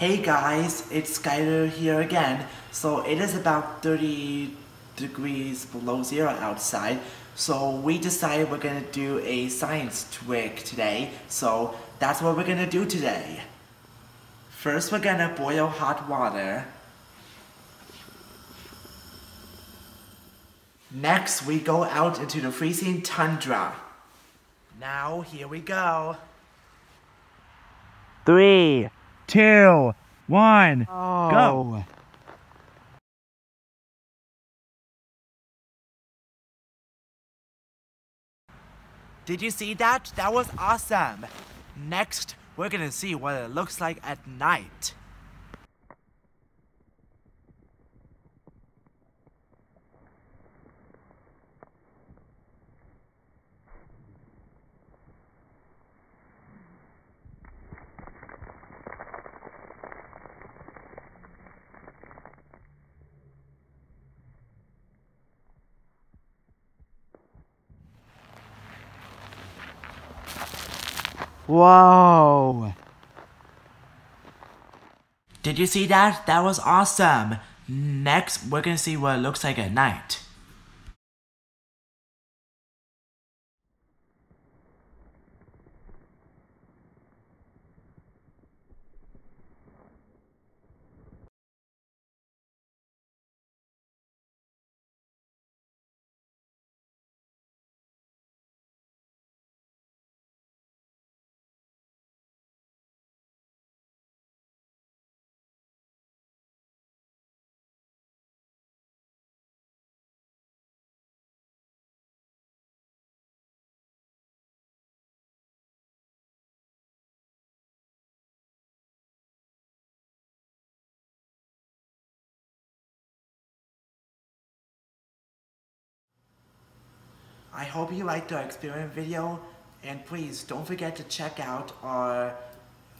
Hey guys, it's Skyler here again. So it is about 30 degrees below zero outside. So we decided we're gonna do a science trick today. So that's what we're gonna do today. First we're gonna boil hot water. Next we go out into the freezing tundra. Now here we go. 3, 2, 1, go! Did you see that? That was awesome! Next, we're gonna see what it looks like at night. Whoa! Did you see that? That was awesome! Next, we're gonna see what it looks like at night. I hope you liked our experiment video, and please don't forget to check out our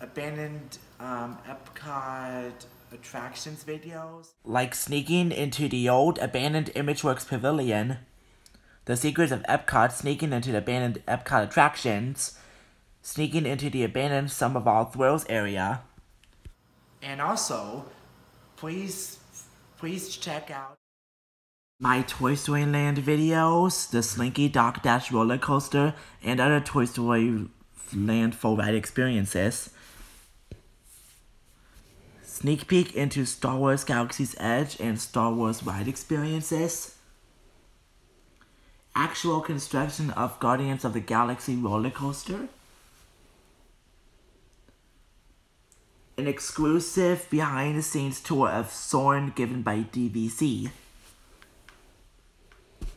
abandoned Epcot attractions videos. Like sneaking into the old abandoned Imageworks Pavilion, the secrets of Epcot, sneaking into the abandoned Epcot attractions, sneaking into the abandoned Sum of All Thrills area. And also, please check out my Toy Story Land videos, the Slinky Dock Dash roller coaster, and other Toy Story Land full ride experiences. Sneak peek into Star Wars Galaxy's Edge and Star Wars ride experiences. Actual construction of Guardians of the Galaxy roller coaster. An exclusive behind the scenes tour of Soarin' given by DVC.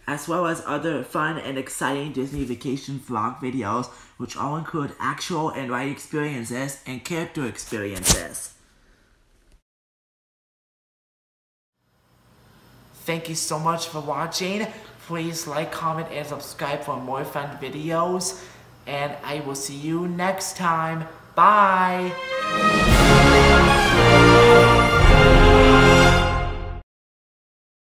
As well as other fun and exciting Disney Vacation vlog videos, which all include actual and ride experiences and character experiences. Thank you so much for watching. Please like, comment, and subscribe for more fun videos. And I will see you next time. Bye!